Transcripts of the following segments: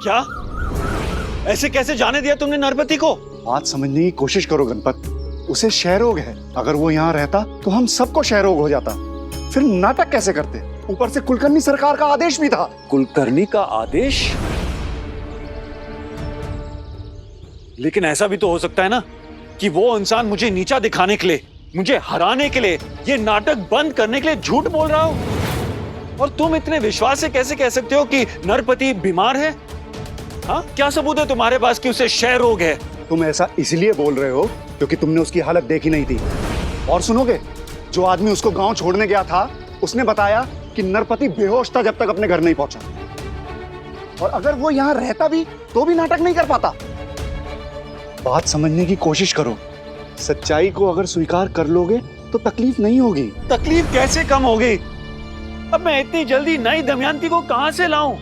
क्या? ऐसे कैसे जाने दिया तुमने नरपति को? बात समझने की कोशिश करो गणपत। उसे क्षयरोग है। अगर वो यहाँ रहता तो हम सबको क्षयरोग हो जाता। फिर नाटक कैसे करते? ऊपर से कुलकर्णी सरकार का आदेश भी था। कुलकर्णी का आदेश? लेकिन ऐसा भी तो हो सकता है ना कि वो इंसान मुझे नीचा दिखाने के लिए, मुझे हराने के लिए, ये नाटक बंद करने के लिए झूठ बोल रहा हो। और तुम इतने विश्वास से कैसे कह सकते हो कि नरपति बीमार है? हाँ, क्या सबूत है तुम्हारे पास कि उसे क्षय रोग है? तुम ऐसा इसलिए बोल रहे हो क्योंकि तुमने उसकी हालत देखी नहीं थी। और सुनोगे, जो आदमी उसको गांव छोड़ने गया था उसने बताया कि नरपति बेहोश था जब तक अपने घर नहीं पहुंचा। और अगर वो यहाँ रहता भी तो भी नाटक नहीं कर पाता। बात समझने की कोशिश करो। सच्चाई को अगर स्वीकार कर लोगे तो तकलीफ नहीं होगी। तकलीफ कैसे कम होगी? अब मैं इतनी जल्दी नई दमयंती को कहां से लाऊं?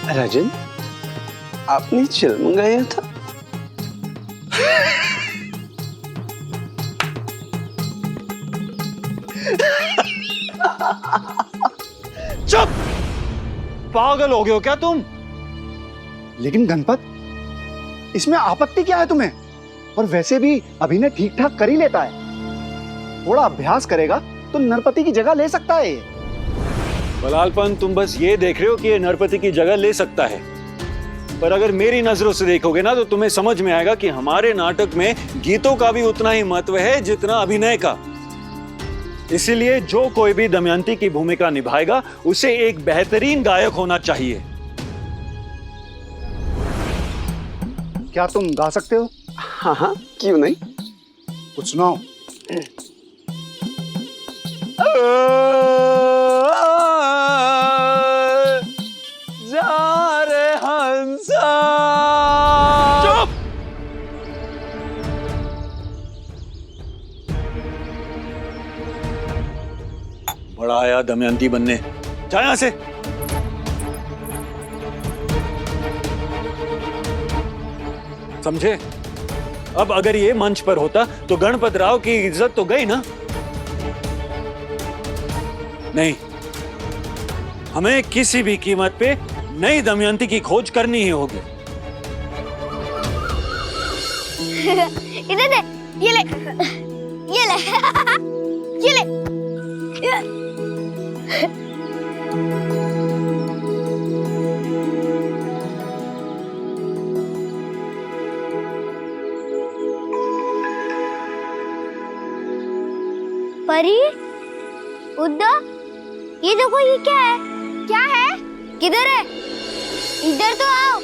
राजन, आपने चिल मंगाया था? चुप! पागल हो गए हो क्या तुम? लेकिन गणपत, इसमें आपत्ति क्या है तुम्हें? और वैसे भी अभिनय ठीक ठाक कर ही लेता है। थोड़ा अभ्यास करेगा तो नरपति की जगह ले सकता है। बलालपन, तुम बस ये देख रहे हो कि ये नरपति की जगह ले सकता है, पर अगर मेरी नजरों से देखोगे ना तो तुम्हें समझ में आएगा कि हमारे नाटक में गीतों का भी उतना ही महत्व है जितना अभिनय का। इसीलिए जो कोई भी दमयंती की भूमिका निभाएगा उसे एक बेहतरीन गायक होना चाहिए। क्या तुम गा सकते हो? हाँ हाँ, क्यों नहीं। कुछ सुनाओ। जा रे हंसा। चुप! बड़ा आया दमयंती बनने। जा यहां से। समझे? अब अगर ये मंच पर होता तो गणपत राव की इज्जत तो गई ना? नहीं, हमें किसी भी कीमत पे नई दमयंती की खोज करनी ही होगी। इधर दे, ये ले, ये ले, ये ले। परी, उद्दा, ये देखो, ये क्या है? क्या है? किधर है? इधर तो आओ।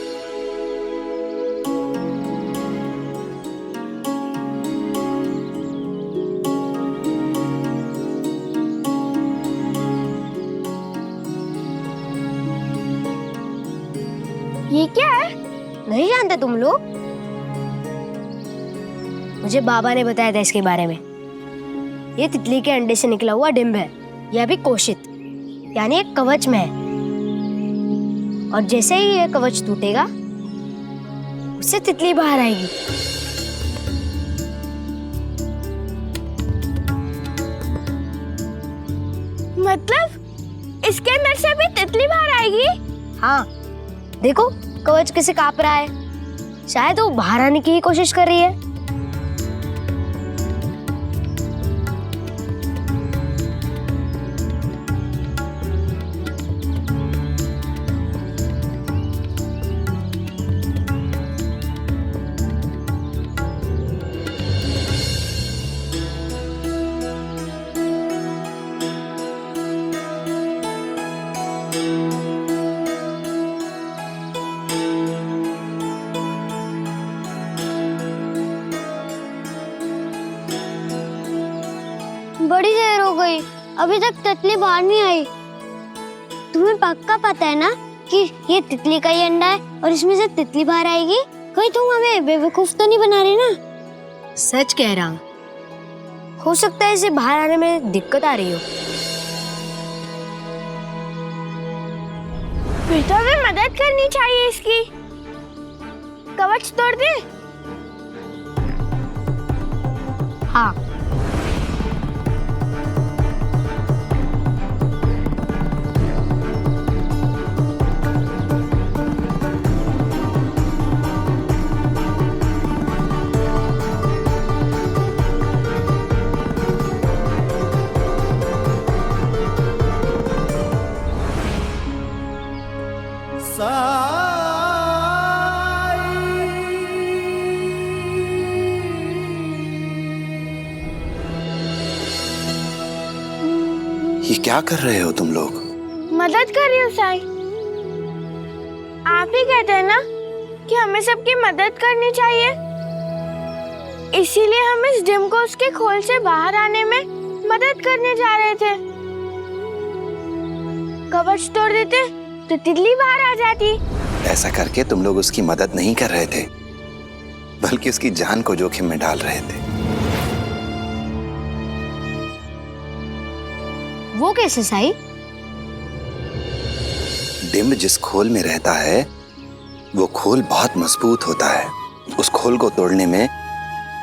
ये क्या है? नहीं जानते तुम लोग? मुझे बाबा ने बताया था इसके बारे में। ये तितली के अंडे से निकला हुआ डिंब है। यह भी कोशित, यानी एक कवच में है। और जैसे ही ये कवच टूटेगा उससे तितली बाहर आएगी। मतलब इसके अंदर से भी तितली बाहर आएगी? हाँ, देखो कवच कैसे कांप रहा है। शायद वो बाहर आने की ही कोशिश कर रही है। बड़ी देर हो गई, अभी तक तितली बाहर नहीं आई। तुम्हें पक्का पता है ना कि ये तितली का ही अंडा है और इसमें से तितली बाहर आएगी? कहीं तुम हमें बेवकूफ तो नहीं बना रही ना? सच कह रहा हूँ, हो सकता है इसे बाहर आने में दिक्कत आ रही हो। फिर तो हमें मदद करनी चाहिए इसकी। कवच तोड़ दे। हाँ। ये क्या कर रहे हो तुम लोग? मदद कर रही हूँ साई। आप ही कहते हैं ना कि हमें सबकी मदद करनी चाहिए, इसीलिए हम इस डिम को उसके खोल से बाहर आने में मदद करने जा रहे थे। कवच तोड़ देते तो तितली बाहर आ जाती। ऐसा करके तुम लोग उसकी मदद नहीं कर रहे थे, बल्कि उसकी जान को जोखिम में डाल रहे थे। वो कैसे साई? डिम्ब जिस खोल में रहता है वो खोल बहुत मजबूत होता है। उस खोल को तोड़ने में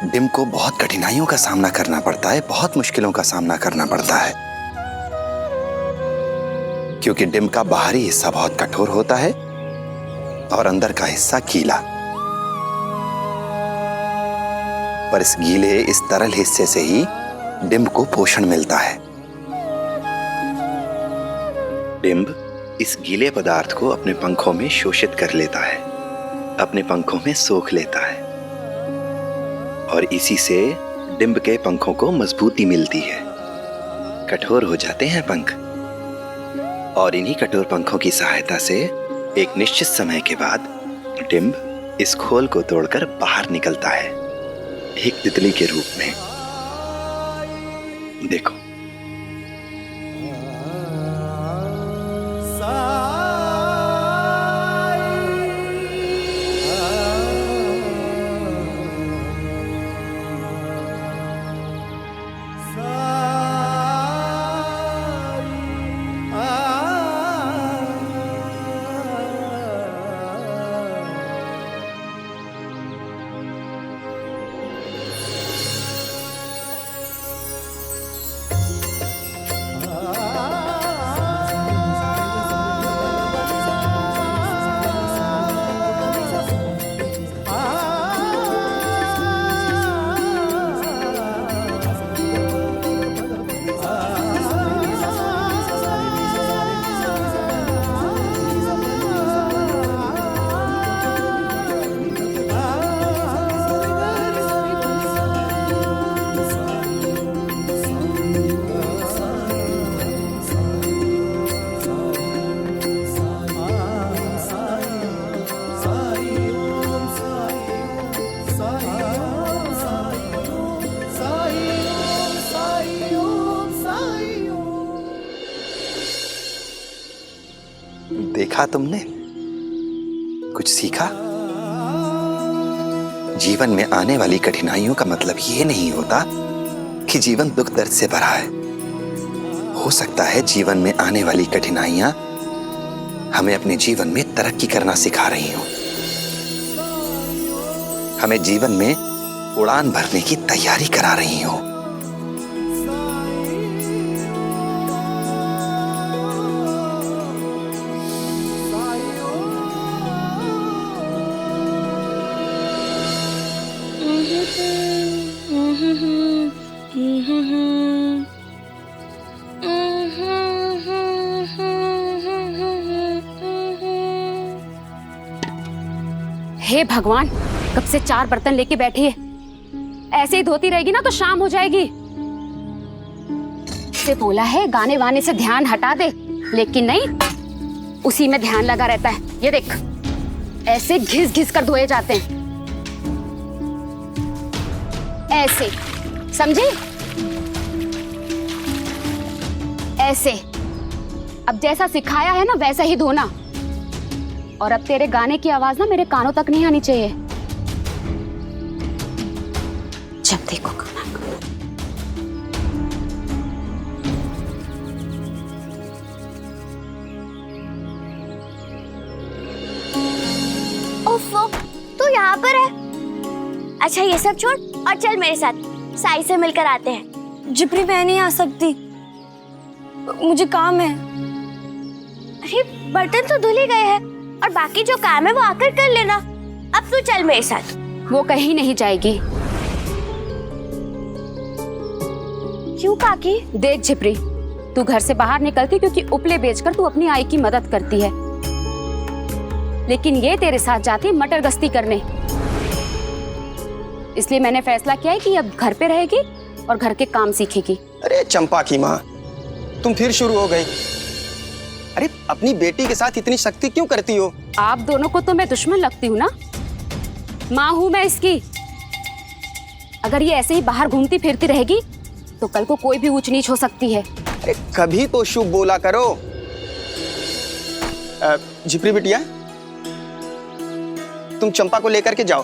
डिम्ब को बहुत कठिनाइयों का सामना करना पड़ता है, बहुत मुश्किलों का सामना करना पड़ता है, क्योंकि डिम्ब का बाहरी हिस्सा बहुत कठोर होता है और अंदर का हिस्सा गीला। पर इस गीले, इस तरल हिस्से से ही डिम्ब को पोषण मिलता है। डिम्ब इस गीले पदार्थ को अपने पंखों में शोषित कर लेता है, अपने पंखों में सोख लेता है, और इसी से डिम्ब के पंखों को मजबूती मिलती है, कठोर हो जाते हैं पंख। और इन्हीं कठोर पंखों की सहायता से एक निश्चित समय के बाद डिम्ब इस खोल को तोड़कर बाहर निकलता है, एक तितली के रूप में। देखो, देखा तुमने? कुछ सीखा? जीवन में आने वाली कठिनाइयों का मतलब ये नहीं होता कि जीवन दुख दर्द से भरा है। हो सकता है जीवन में आने वाली कठिनाइयां हमें अपने जीवन में तरक्की करना सिखा रही हों, हमें जीवन में उड़ान भरने की तैयारी करा रही हों। हे भगवान, कब से 4 बर्तन लेके बैठी है, ऐसे ही धोती रहेगी ना तो शाम हो जाएगी। से बोला है गाने वाने से ध्यान हटा दे, लेकिन नहीं, उसी में ध्यान लगा रहता है। ये देख, ऐसे घिस घिस कर धोए जाते हैं, ऐसे, समझी? ऐसे। अब जैसा सिखाया है ना वैसा ही धोना। और अब तेरे गाने की आवाज ना मेरे कानों तक नहीं आनी चाहिए। जब देखो गाना। ओफो, तू यहाँ पर है? अच्छा ये सब छोड़ और चल मेरे साथ, साई से मिलकर आते हैं। जिप्री मैं नहीं आ सकती, मुझे काम है। अरे बर्तन तो धुल ही गए हैं और बाकी जो काम है वो आकर कर लेना। अब तू चल मेरे साथ। वो कहीं नहीं जाएगी। क्यों काकी? देख झिपरी, तू घर से बाहर निकलती क्योंकि उपले बेचकर तू अपनी आई की मदद करती है, लेकिन ये तेरे साथ जाती मटर गश्ती करने। इसलिए मैंने फैसला किया है कि अब घर पे रहेगी और घर के काम सीखेगी। अरे चंपा की माँ, तुम फिर शुरू हो गई। अरे अपनी बेटी के साथ इतनी सख्ती क्यों करती हो? आप दोनों को तो मैं दुश्मन लगती हूँ ना? माँ हूँ मैं इसकी। अगर ये ऐसे ही बाहर घूमती फिरती रहेगी तो कल को कोई भी ऊंच नीच हो सकती है। अरे कभी तो शुभ बोला करो। झिपरी बिटिया, तुम चंपा को लेकर के जाओ।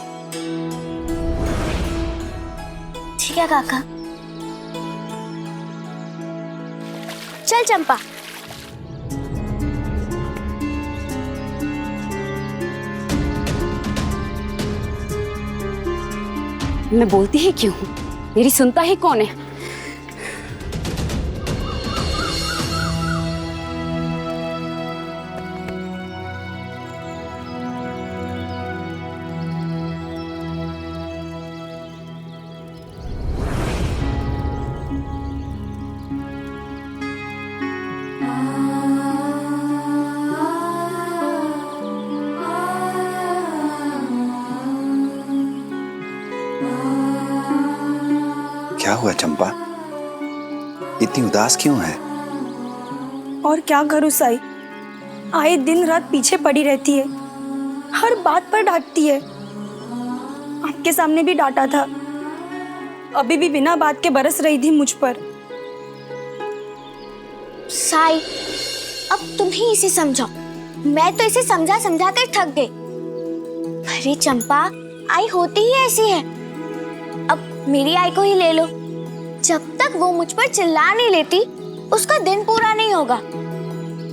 ठीक है काका। चल चंपा। मैं बोलती ही क्यों हूँ? मेरी सुनता ही कौन है? क्या हुआ चंपा, इतनी उदास क्यों है? और क्या करूँ साई, आए दिन रात पीछे पड़ी रहती है, हर बात पर डांटती है। आपके सामने भी डांटा था, अभी भी बिना बात के बरस रही थी मुझ पर। साई, अब तुम ही इसे समझाओ। मैं तो इसे समझा समझा कर थक गई। अरे चंपा, आई होती ही ऐसी है। अब मेरी आई को ही ले लो। जब तक वो मुझ पर चिल्ला नहीं लेती उसका दिन पूरा नहीं होगा।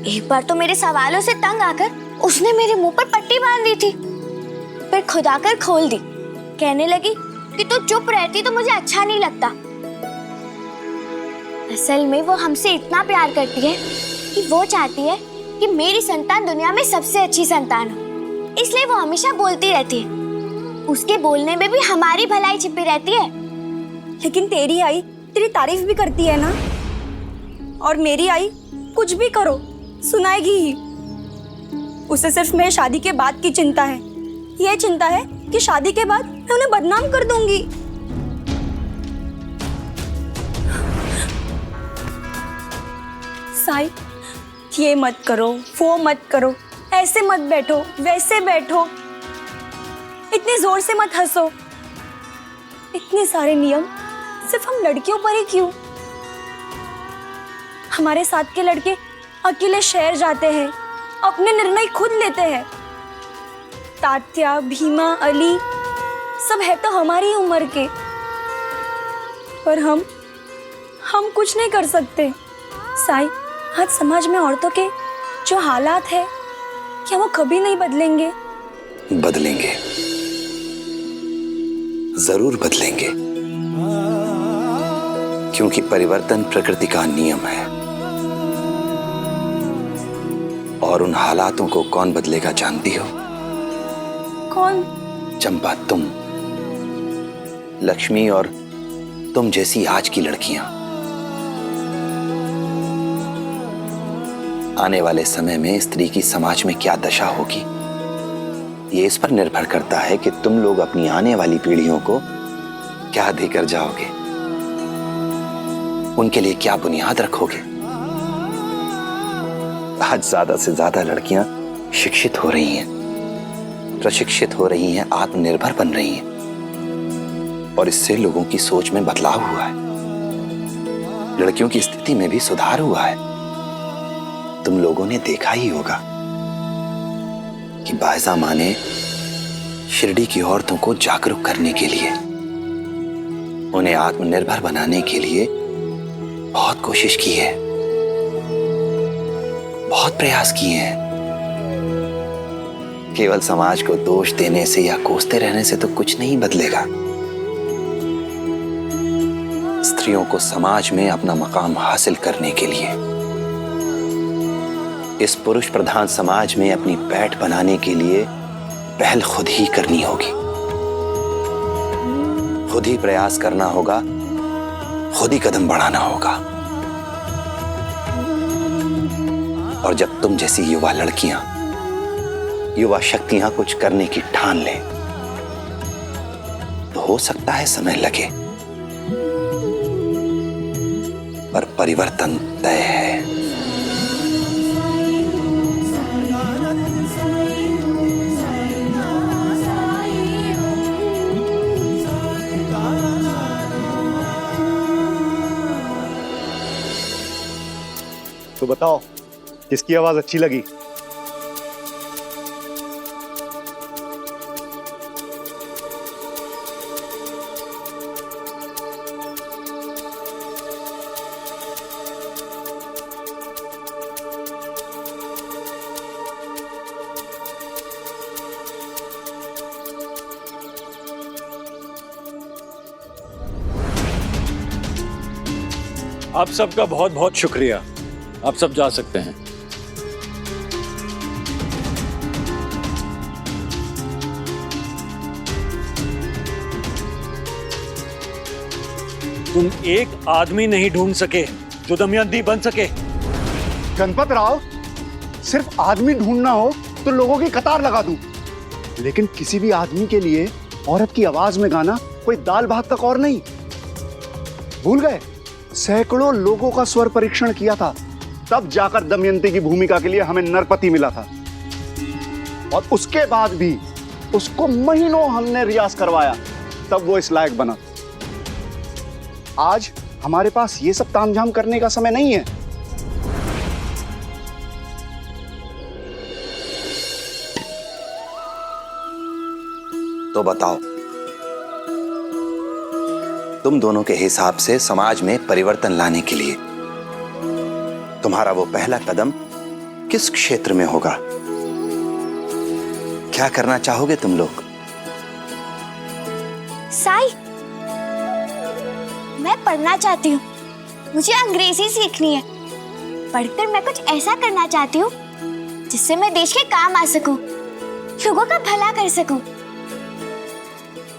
एक बार तो मेरे सवालों से तंग आकर उसने मेरे मुंह पर पट्टी बांध दी थी, फिर खुद आकर खोल दी। कहने लगी कि तू चुप रहती तो मुझे अच्छा नहीं लगता। असल में वो हमसे इतना प्यार करती है कि वो चाहती है कि मेरी संतान दुनिया में सबसे अच्छी संतान हो, इसलिए वो हमेशा बोलती रहती है। उसके बोलने में भी हमारी भलाई छिपी रहती है। लेकिन तेरी आई तेरी तारीफ भी करती है ना, और मेरी आई कुछ भी करो सुनाएगी ही। उसे सिर्फ मेरे शादी के बाद की चिंता है। ये चिंता है कि शादी के बाद मैं उन्हें बदनाम कर दूंगी। साई, ये मत करो, वो मत करो, ऐसे मत बैठो, वैसे बैठो, इतने जोर से मत हंसो। इतने सारे नियम सिर्फ हम लड़कियों पर ही क्यों? हमारे साथ के लड़के अकेले शहर जाते हैं, अपने निर्णय खुद लेते हैं। तात्या, भीमा, अली सब है तो हमारी उम्र के, पर हम कुछ नहीं कर सकते। साई, आज समाज में औरतों के जो हालात है, क्या वो कभी नहीं बदलेंगे? बदलेंगे, जरूर बदलेंगे, क्योंकि परिवर्तन प्रकृति का नियम है। और उन हालातों को कौन बदलेगा जानती हो? कौन? चंपा, तुम, लक्ष्मी और तुम जैसी आज की लड़कियां। आने वाले समय में स्त्री की समाज में क्या दशा होगी, ये इस पर निर्भर करता है कि तुम लोग अपनी आने वाली पीढ़ियों को क्या देकर जाओगे, उनके लिए क्या बुनियाद रखोगे। आज ज्यादा से ज्यादा लड़कियां शिक्षित हो रही हैं, प्रशिक्षित हो रही हैं, आत्मनिर्भर बन रही हैं, और इससे लोगों की सोच में बदलाव हुआ है। लड़कियों की स्थिति में भी सुधार हुआ है। तुम लोगों ने देखा ही होगा कि बायजा माँ ने शिरडी की औरतों को जागरूक करने के लिए, उन्हें आत्मनिर्भर बनाने के लिए बहुत कोशिश की है, बहुत प्रयास किए हैं। केवल समाज को दोष देने से या कोसते रहने से तो कुछ नहीं बदलेगा। स्त्रियों को समाज में अपना मकाम हासिल करने के लिए इस पुरुष प्रधान समाज में अपनी पैठ बनाने के लिए पहल खुद ही करनी होगी। खुद ही प्रयास करना होगा, खुद ही कदम बढ़ाना होगा। और जब तुम जैसी युवा लड़कियां, युवा शक्तियां कुछ करने की ठान लें तो हो सकता है समय लगे, पर परिवर्तन तय है। तो बताओ किसकी आवाज अच्छी लगी? आप सबका बहुत बहुत शुक्रिया। आप सब जा सकते हैं। तुम एक आदमी नहीं ढूंढ सके जो दमयंती बन सके। गणपत राव, सिर्फ आदमी ढूंढना हो तो लोगों की कतार लगा दूं, लेकिन किसी भी आदमी के लिए औरत की आवाज में गाना कोई दाल भात तक और नहीं। भूल गए? सैकड़ों लोगों का स्वर परीक्षण किया था, तब जाकर दमयंती की भूमिका के लिए हमें नरपति मिला था। और उसके बाद भी उसको महीनों हमने रियाज करवाया, तब वो इस लायक बना। आज हमारे पास ये सब तामझाम करने का समय नहीं है। तो बताओ, तुम दोनों के हिसाब से समाज में परिवर्तन लाने के लिए तुम्हारा वो पहला कदम किस क्षेत्र में होगा? क्या करना चाहोगे तुम लोग? साई, मैं पढ़ना चाहती हूँ। मुझे अंग्रेजी सीखनी है। पढ़कर मैं कुछ ऐसा करना चाहती हूँ जिससे मैं देश के काम आ सकूं, लोगों का भला कर सकूं।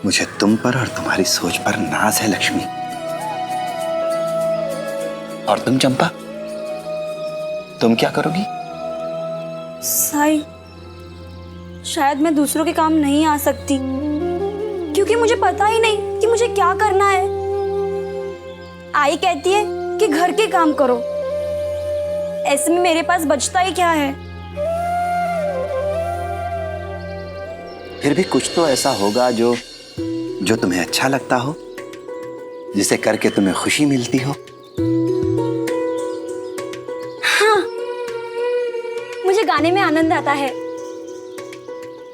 मुझे तुम पर और तुम्हारी सोच पर नाज है लक्ष्मी। और तुम चंपा, तुम क्या करोगी? साई, शायद मैं दूसरों के काम नहीं आ सकती, क्योंकि मुझे पता ही नहीं कि मुझे क्या करना है। आई कहती है कि घर के काम करो, ऐसे में मेरे पास बचता ही क्या है? फिर भी कुछ तो ऐसा होगा जो तुम्हें अच्छा लगता हो, जिसे करके तुम्हें खुशी मिलती हो। हाँ, मुझे गाने में आनंद आता है।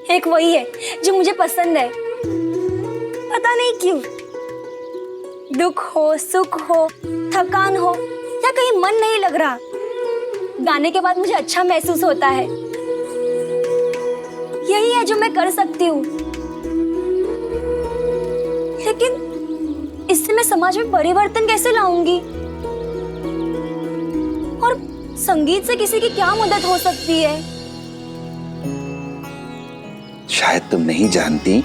एक वही है जो मुझे पसंद है, पता नहीं क्यों। दुख हो, सुख हो, थकान हो या कहीं मन नहीं लग रहा, गाने के बाद मुझे अच्छा महसूस होता है। यही है जो मैं कर सकती हूँ। लेकिन इससे मैं समाज में परिवर्तन कैसे लाऊंगी? और संगीत से किसी की क्या मदद हो सकती है? शायद तुम नहीं जानती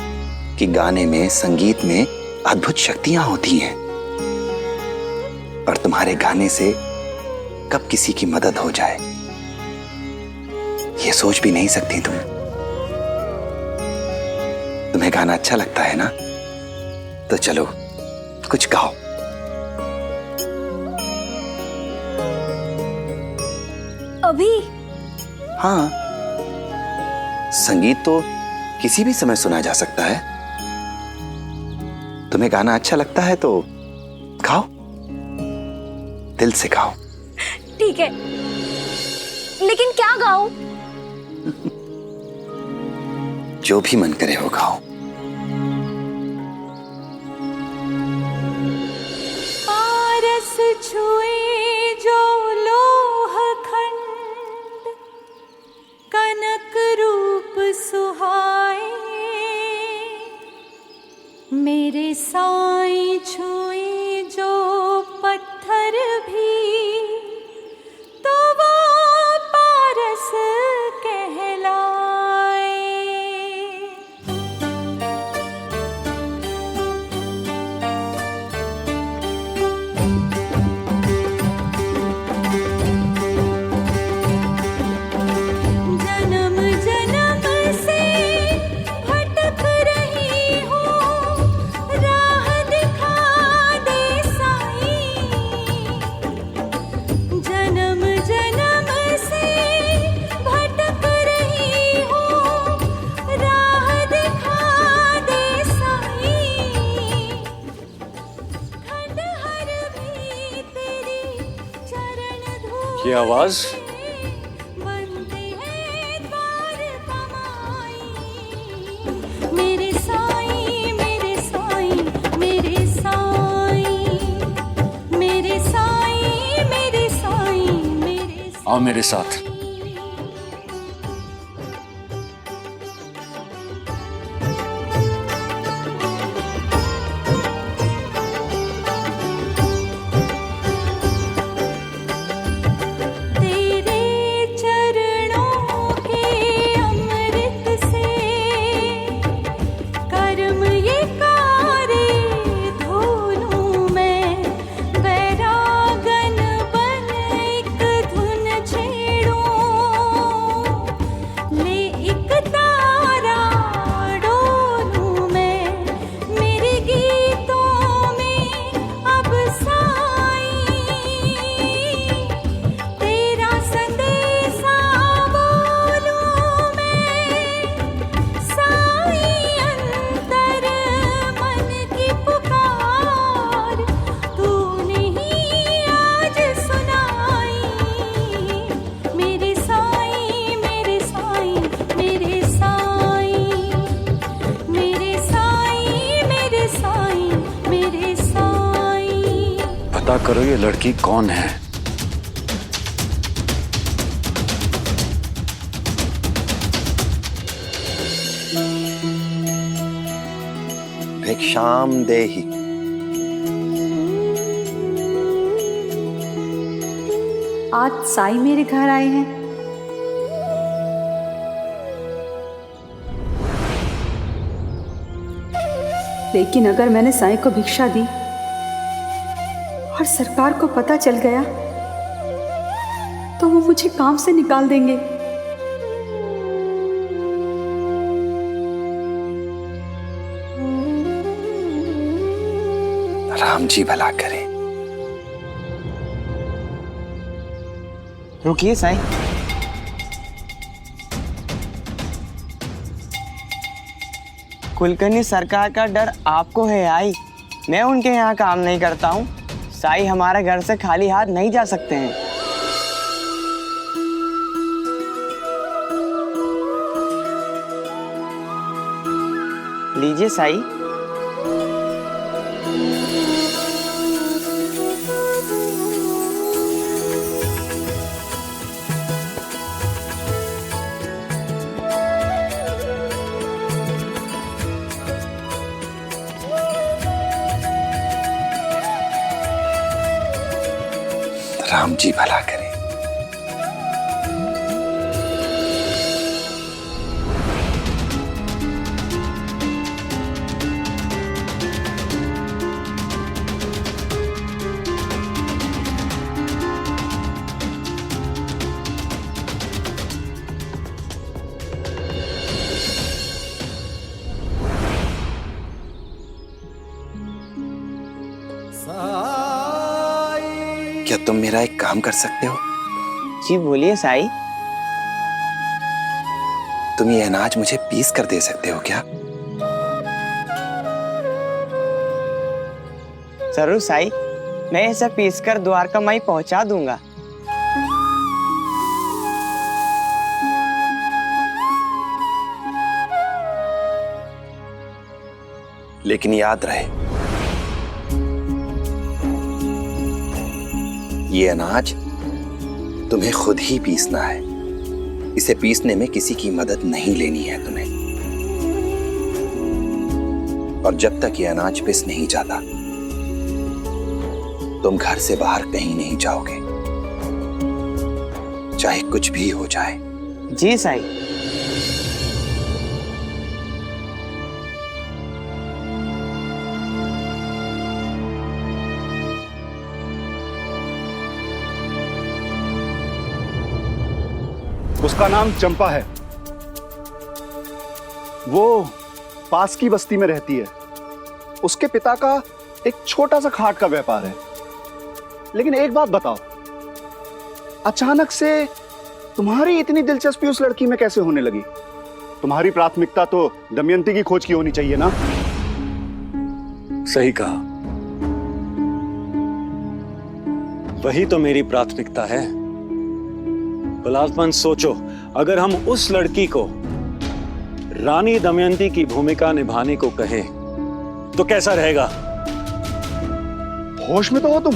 कि गाने में, संगीत में अद्भुत शक्तियां होती हैं, और तुम्हारे गाने से कब किसी की मदद हो जाए ये सोच भी नहीं सकती तुम। तुम्हें गाना अच्छा लगता है ना, तो चलो कुछ गाओ। अभी? हाँ, संगीत तो किसी भी समय सुना जा सकता है। तुम्हें गाना अच्छा लगता है तो गाओ, दिल से गाओ। ठीक है, लेकिन क्या गाऊं? जो भी मन करे वो गाओ। पारस छुए जो लोह खंड, कनक रूप सुहाए, मेरे साईं छुए जो पत्थर भी तो वो पारस कहलाए। जन्म जन्म से भटक रही हूँ, राह दिखा दे साईं। जन्म जन्म से भटक रही हूँ, राह दिखा दे साईं। खंडहर भी तेरी चरण धूल ये आवाज बनते हैं द्वार कमाई। मेरे साईं, मेरे साईं, मेरे साईं, मेरे साईं, मेरे साईं, मेरे आओ मेरे साथ। तेरे चरणों के अमृत से कर्म ये कारे धो लूं मैं। बैरागन बन एक धुन छेड़ूं, ले एक तारा डोलूं मैं। मेरे गीतों में अब साईं तेरा संदेशा बोलूं मैं। साईं अंतर मन की पुकार तूने ही आज सुनाई। मेरे साईं, मेरे साईं, मेरे साईं, मेरे साईं, मेरे साईं, मेरे साईं। पता करो ये लड़की कौन है। भिक्षाम देहि। आज साईं मेरे घर आए हैं। लेकिन अगर मैंने साईं को भिक्षा दी और सरकार को पता चल गया तो वो मुझे काम से निकाल देंगे। राम जी भला करे। रुकिए साईं। कुलकर्णी सरकार का डर आपको है आई। मैं उनके यहाँ काम नहीं करता हूँ। साईं हमारे घर से खाली हाथ नहीं जा सकते हैं। लीजिए साईं। राम जी भला करे। क्या तुम मेरा एक काम कर सकते हो? जी बोलिए साईं। तुम ये अनाज मुझे पीस कर दे सकते हो क्या? जरूर साईं, मैं इसे पीस कर द्वारका माई पहुंचा दूंगा। लेकिन याद रहे, ये अनाज तुम्हें खुद ही पीसना है। इसे पीसने में किसी की मदद नहीं लेनी है तुम्हें। और जब तक ये अनाज पिस नहीं जाता, तुम घर से बाहर कहीं नहीं जाओगे, चाहे कुछ भी हो जाए। जी साईं। उसका नाम चंपा है। वो पास की बस्ती में रहती है। उसके पिता का एक छोटा सा खाट का व्यापार है। लेकिन एक बात बताओ, अचानक से तुम्हारी इतनी दिलचस्पी उस लड़की में कैसे होने लगी? तुम्हारी प्राथमिकता तो दमयंती की खोज की होनी चाहिए ना? सही कहा, वही तो मेरी प्राथमिकता है। बलात्मन सोचो, अगर हम उस लड़की को रानी दमयंती की भूमिका निभाने को कहें तो कैसा रहेगा? होश में तो हो तुम?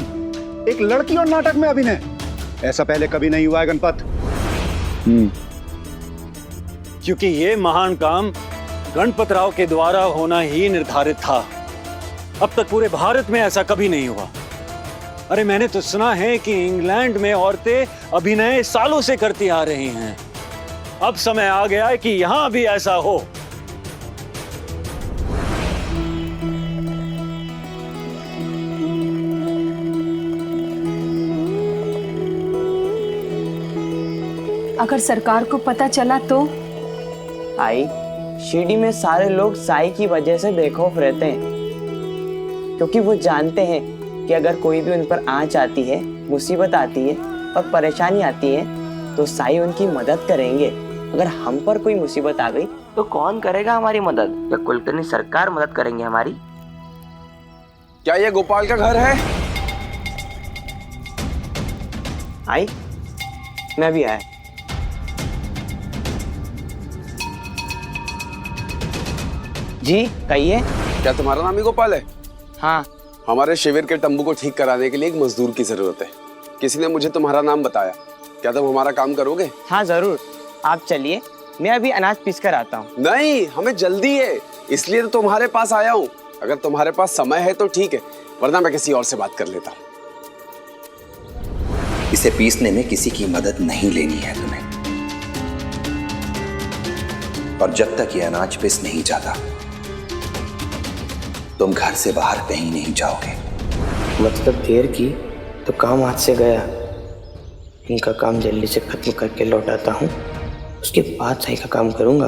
एक लड़की और नाटक में अभिनय, ऐसा पहले कभी नहीं हुआ है गणपत। क्योंकि ये महान काम गणपत राव के द्वारा होना ही निर्धारित था। अब तक पूरे भारत में ऐसा कभी नहीं हुआ। अरे मैंने तो सुना है कि इंग्लैंड में औरतें अभिनय सालों से करती आ रही हैं। अब समय आ गया है कि यहां भी ऐसा हो। अगर सरकार को पता चला तो? आई, शिरडी में सारे लोग साई की वजह से बेखौफ रहते हैं, क्योंकि वो जानते हैं कि अगर कोई भी उन पर आंच आती है, मुसीबत आती है और परेशानी आती है तो साई उनकी मदद करेंगे। अगर हम पर कोई मुसीबत आ गई तो कौन करेगा हमारी मदद? या कुलकर्णी सरकार मदद करेंगे हमारी? क्या ये गोपाल का घर है? आई, मैं भी आया। जी कहिए। क्या तुम्हारा नाम ही गोपाल है? हाँ। हमारे शिविर के तंबू को ठीक कराने के लिए एक मजदूर की जरूरत है। किसी ने मुझे तुम्हारा नाम बताया। क्या तुम हमारा काम करोगे? हाँ जरूर, आप चलिए, मैं अभी अनाज पीस कर आता हूँ। नहीं, हमें जल्दी है, इसलिए तो तुम्हारे पास आया हूँ। अगर तुम्हारे पास समय है तो ठीक है, वरना मैं किसी और से बात कर लेता हूँ। इसे पीसने में किसी की मदद नहीं लेनी है तुम्हें। और जब तक ये अनाज पिस नहीं जाता, तुम घर से बाहर कहीं नहीं जाओगे। मतलब देर की तो काम हाथ से गया। इनका काम जल्दी से खत्म करके लौटाता हूँ, उसके बाद साई का काम करूँगा।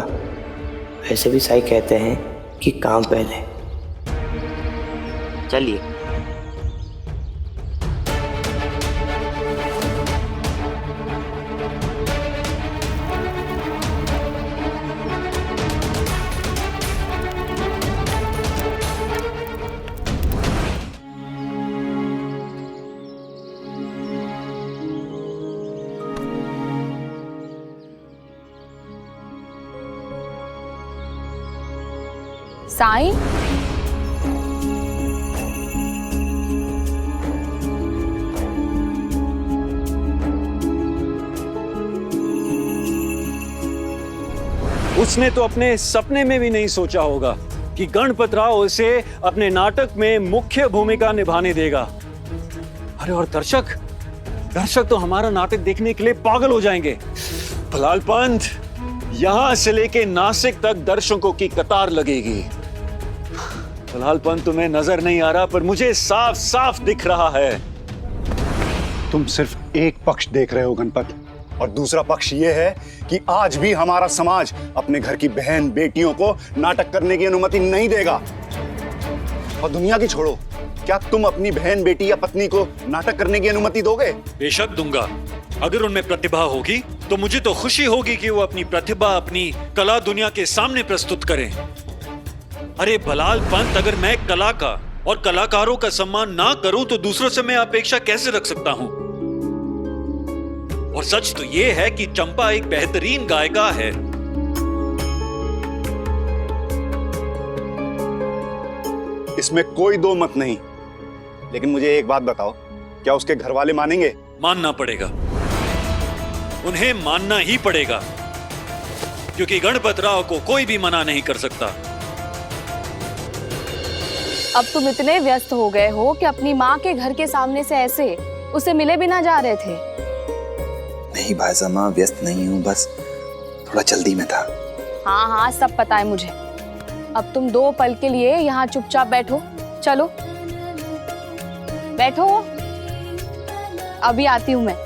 वैसे भी साई कहते हैं कि काम पहले। चलिए। साईं, उसने तो अपने सपने में भी नहीं सोचा होगा कि गणपत राव उसे अपने नाटक में मुख्य भूमिका निभाने देगा। अरे और दर्शक तो हमारा नाटक देखने के लिए पागल हो जाएंगे। भलाल पंथ, यहां से लेके नासिक तक दर्शकों की कतार लगेगी। भलाल पंथ, तुम्हें नजर नहीं आ रहा पर मुझे साफ साफ दिख रहा है। तुम सिर्फ एक पक्ष देख रहे हो गणपत, और दूसरा पक्ष ये है कि आज भी हमारा समाज अपने घर की बहन बेटियों को नाटक करने की अनुमति नहीं देगा। और दुनिया की छोड़ो, क्या तुम अपनी बहन बेटी या पत्नी को नाटक करने की अनुमति दोगे? बेशक दूंगा। अगर उनमें प्रतिभा होगी तो मुझे तो खुशी होगी कि वो अपनी प्रतिभा, अपनी कला दुनिया के सामने प्रस्तुत करें। अरे भलाल पंत, अगर मैं कला का और कलाकारों का सम्मान ना करूं तो दूसरों से मैं अपेक्षा कैसे रख सकता हूं? और सच तो यह है कि चंपा एक बेहतरीन गायिका है। इसमें कोई दो मत नहीं। लेकिन मुझे एक बात बताओ, क्या उसके घर वाले मानेंगे? मानना पड़ेगा, उन्हें मानना ही पड़ेगा। क्योंकि गणपत राव को कोई भी मना नहीं कर सकता। अब तुम इतने व्यस्त हो गए हो कि अपनी माँ के घर के सामने से ऐसे उसे मिले बिना जा रहे थे। नहीं भाईजामा, व्यस्त नहीं हूँ, बस थोड़ा जल्दी में था। हाँ हाँ, सब पता है मुझे। अब तुम 2 पल के लिए यहाँ चुपचाप बैठो। चलो बैठो, अभी आती हूँ मैं।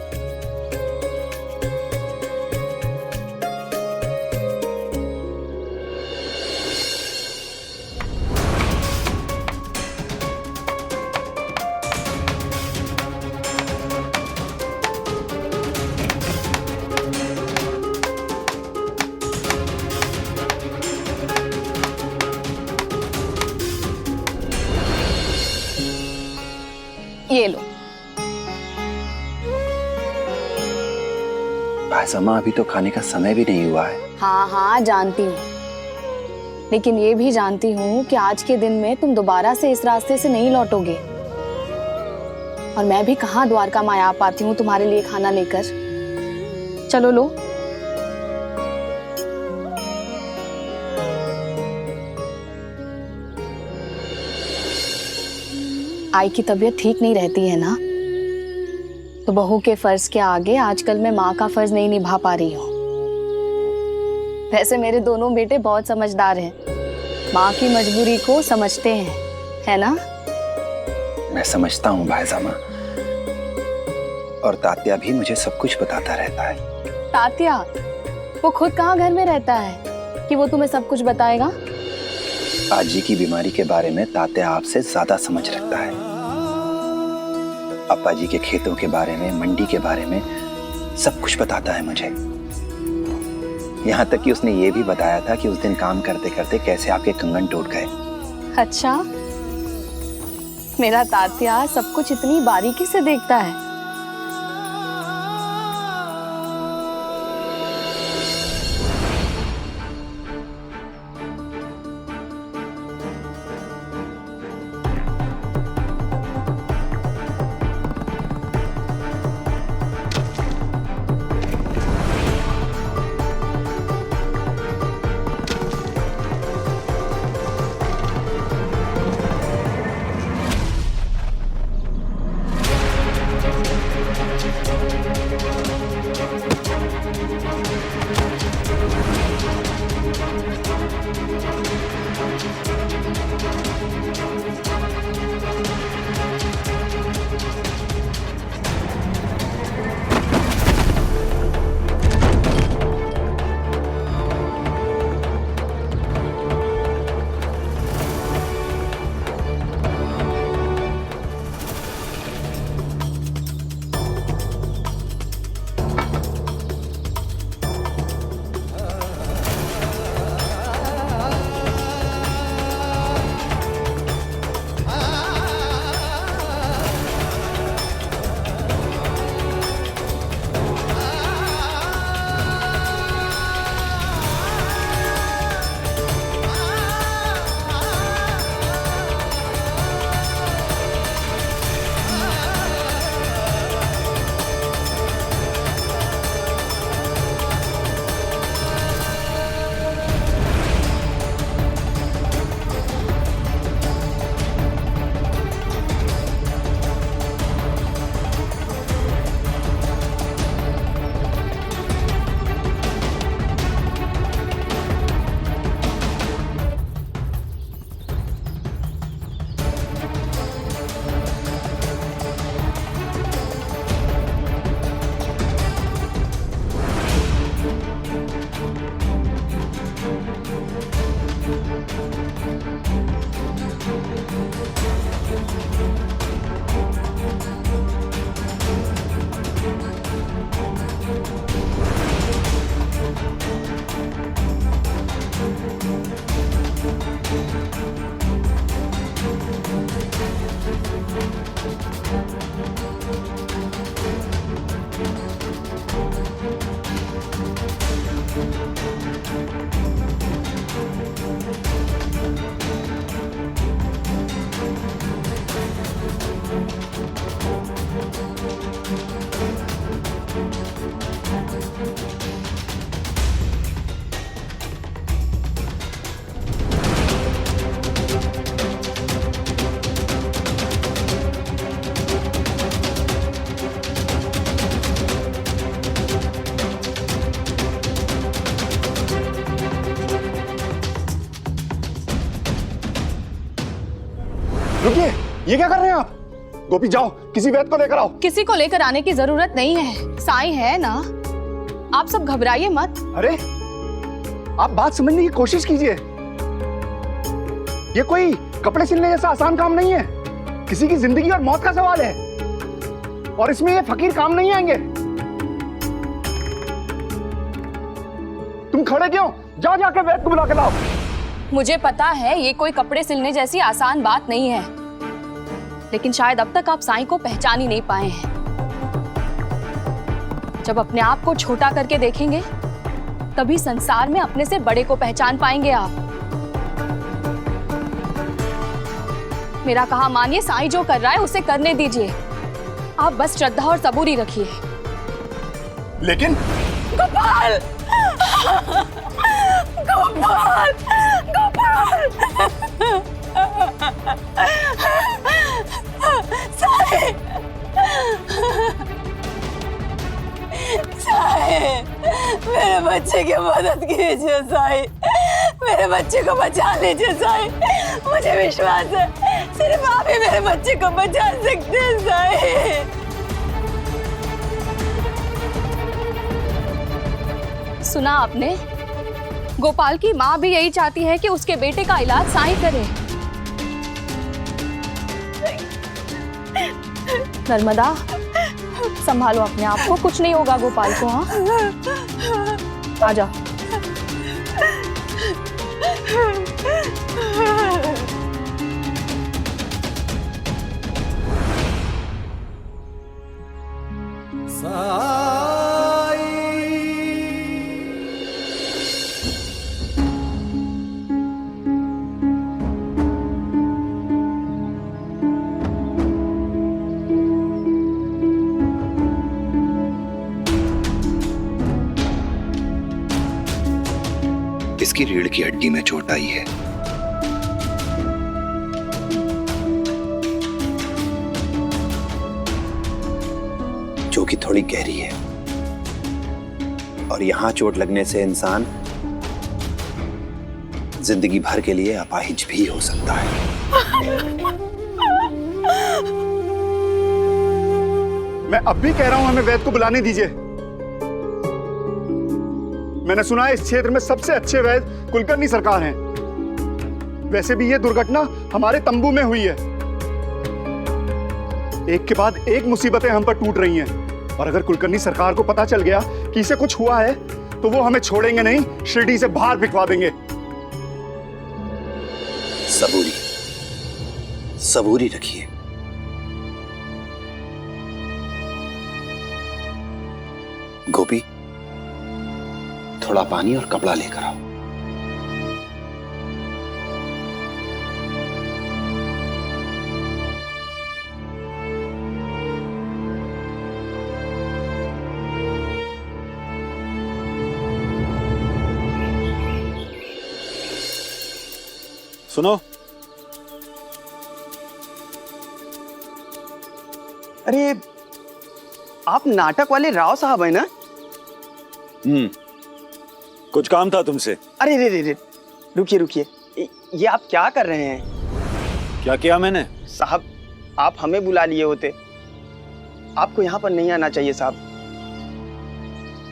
ये लो। भाईजामा, अभी तो खाने का समय भी नहीं हुआ है। हाँ हाँ, जानती हूँ, लेकिन ये भी जानती हूँ कि आज के दिन में तुम दोबारा से इस रास्ते से नहीं लौटोगे। और मैं भी कहाँ द्वारका माँ आ पाती हूँ तुम्हारे लिए खाना लेकर। चलो लो। आई की तबीयत ठीक नहीं रहती है ना, तो बहू के फर्ज के आगे आजकल मैं माँ का फर्ज नहीं निभा पा रही हूँ। वैसे मेरे दोनों बेटे बहुत समझदार हैं, माँ की मजबूरी को समझते हैं, है ना? मैं समझता हूँ भाईजामा, और तात्या भी मुझे सब कुछ बताता रहता है। तात्या? वो खुद कहाँ घर में रहता है कि वो तुम्हें सब कुछ बताएगा? आजी की बीमारी के बारे में तात्या आपसे ज्यादा समझ रखता है। अप्पा जी के खेतों के बारे में, मंडी के बारे में सब कुछ बताता है मुझे। यहाँ तक कि उसने ये भी बताया था कि उस दिन काम करते करते कैसे आपके कंगन टूट गए। अच्छा, मेरा तात्या सब कुछ इतनी बारीकी से देखता है। रुकिए, ये क्या कर रहे हैं आप? गोपी जाओ, किसी वैद्य को लेकर आओ। किसी को लेकर आने की जरूरत नहीं है, साईं है ना। आप सब घबराइए मत। अरे आप बात समझने की कोशिश कीजिए। ये कोई कपड़े सिलने जैसा आसान काम नहीं है, किसी की जिंदगी और मौत का सवाल है, और इसमें ये फकीर काम नहीं आएंगे। तुम खड़े क्यों? जाओ जाके वैद्य को बुला के लाओ। मुझे पता है ये कोई कपड़े सिलने जैसी आसान बात नहीं है, लेकिन शायद अब तक आप साईं को पहचान ही नहीं पाए हैं। जब अपने आप को छोटा करके देखेंगे तभी संसार में अपने से बड़े को पहचान पाएंगे आप। मेरा कहा मानिए, साईं जो कर रहा है उसे करने दीजिए। आप बस श्रद्धा और सबूरी रखिए। लेकिन गोपाल! गोपाल! गोपाल! साईं! साईं! मेरे बच्चे की मदद कीजिए साईं, मेरे बच्चे को बचा लीजिए साईं। मुझे विश्वास है सिर्फ आप ही मेरे बच्चे को बचा सकते हैं साईं। सुना आपने? गोपाल की माँ भी यही चाहती है कि उसके बेटे का इलाज साईं करे। नर्मदा, संभालो अपने आप को, कुछ नहीं होगा गोपाल को। हाँ, आ जाओ। इसकी रीढ़ की हड्डी में चोट आई है। जो कि थोड़ी गहरी है, और यहां चोट लगने से इंसान जिंदगी भर के लिए अपाहिज भी हो सकता है। मैं अब भी कह रहा हूं, हमें वैद्य को बुलाने दीजिए। मैंने सुना है इस क्षेत्र में सबसे अच्छे वैद्य कुलकर्णी सरकार हैं। वैसे भी ये दुर्घटना हमारे तंबू में हुई है। एक के बाद एक मुसीबतें हम पर टूट रही हैं, और अगर कुलकर्णी सरकार को पता चल गया कि इसे कुछ हुआ है तो वो हमें छोड़ेंगे नहीं, शिरडी से बाहर भिजवा देंगे। सबूरी, सबूरी रखिए। गोपी, थोड़ा पानी और कपड़ा लेकर आओ। सुनो, अरे आप नाटक वाले राव साहब है ना? कुछ काम था तुमसे। अरे रे रे रे, रुकिए रुकिए, ये आप क्या कर रहे हैं? क्या किया मैंने? साहब, आप हमें बुला लिए होते, आपको यहाँ पर नहीं आना चाहिए साहब।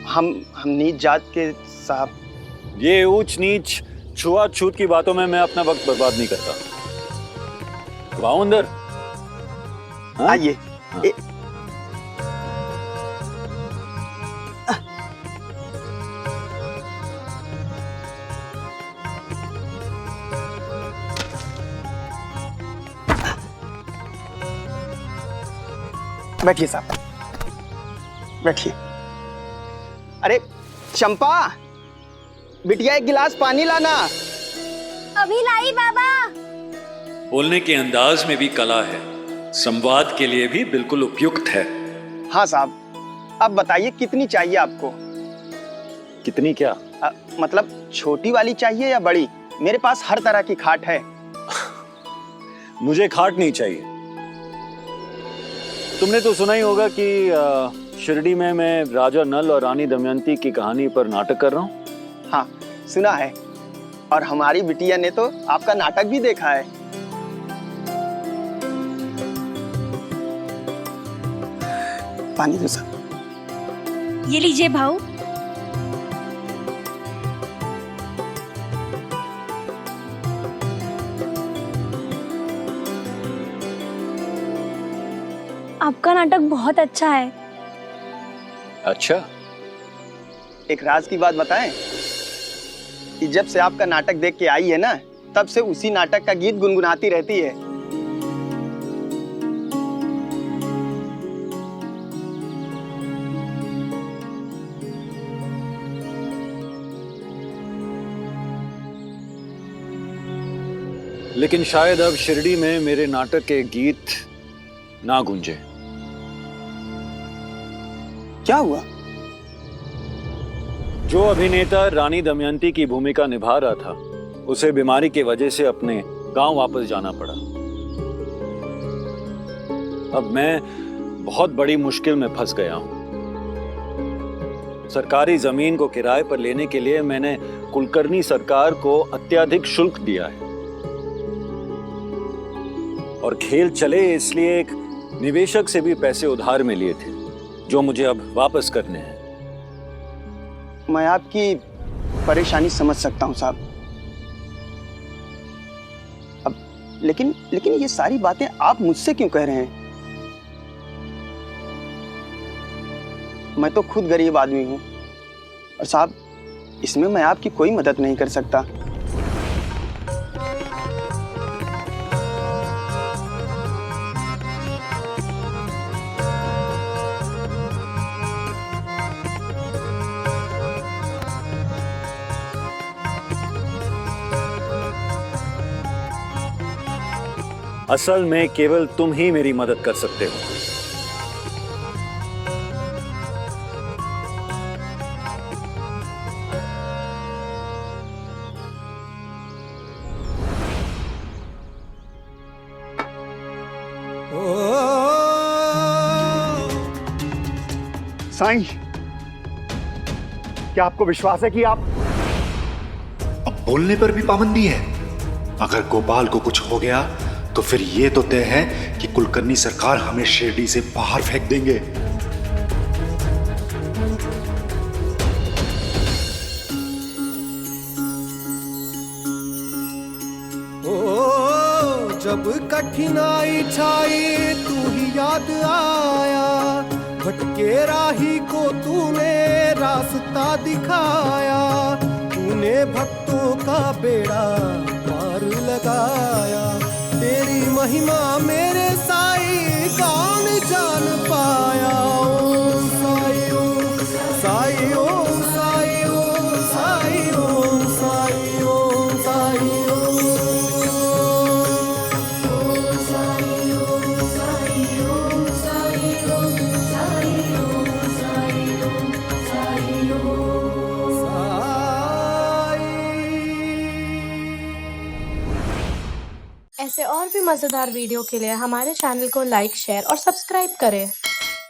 हम नीच जात के साहब। ये ऊंच नीच छुआछूत की बातों में मैं अपना वक्त बर्बाद नहीं करता। तो आओ अंदर। हाँ? आइए। हाँ। बैठिए साहब, बैठिए। अरे चंपा, बिटिया एक गिलास पानी लाना। अभी लाई बाबा। बोलने के अंदाज में भी कला है, संवाद के लिए भी बिल्कुल उपयुक्त है। हाँ साहब, अब बताइए कितनी चाहिए आपको? कितनी क्या? मतलब छोटी वाली चाहिए या बड़ी? मेरे पास हर तरह की खाट है। मुझे खाट नहीं चाहिए। तुमने तो सुना ही होगा कि शिरडी में मैं राजा नल और रानी दमयंती की कहानी पर नाटक कर रहा हूँ। हाँ सुना है, और हमारी बिटिया ने तो आपका नाटक भी देखा है। पानी दो साहब। ये लीजिए भाऊ। आपका नाटक बहुत अच्छा है। अच्छा, एक राज की बात बताएं कि जब से आपका नाटक देख के आई है ना, तब से उसी नाटक का गीत गुनगुनाती रहती है। लेकिन शायद अब शिरडी में मेरे नाटक के गीत ना गूंजे। क्या हुआ? जो अभिनेता रानी दमयंती की भूमिका निभा रहा था, उसे बीमारी की वजह से अपने गांव वापस जाना पड़ा। अब मैं बहुत बड़ी मुश्किल में फंस गया हूं। सरकारी जमीन को किराए पर लेने के लिए मैंने कुलकर्णी सरकार को अत्यधिक शुल्क दिया है, और खेल चले इसलिए एक निवेशक से भी पैसे उधार में लिए थे, जो मुझे अब वापस करने हैं। मैं आपकी परेशानी समझ सकता हूं साहब। अब लेकिन ये सारी बातें आप मुझसे क्यों कह रहे हैं? मैं तो खुद गरीब आदमी हूं, और साहब इसमें मैं आपकी कोई मदद नहीं कर सकता। असल में केवल तुम ही मेरी मदद कर सकते हो। साईं, क्या आपको विश्वास है कि आप... अब बोलने पर भी पाबंदी है? अगर गोपाल को कुछ हो गया तो फिर ये तो तय है कि कुलकर्णी सरकार हमें शिरडी से बाहर फेंक देंगे। ओ जब कठिनाई छाई तू ही याद आया, भटके राही को तूने रास्ता दिखाया, तूने भक्तों का बेड़ा पार लगाया। तेरी महिमा मेरे साईं कौन जान पाया। ओम साई ओम साई ओम साई ओम साई ओम साई ओम साई ओम साई ओम साई ओम साई ओम साई ओम साई ओम साई ओम साई। ऐसे और भी मज़ेदार वीडियो के लिए हमारे चैनल को लाइक, शेयर और सब्सक्राइब करें।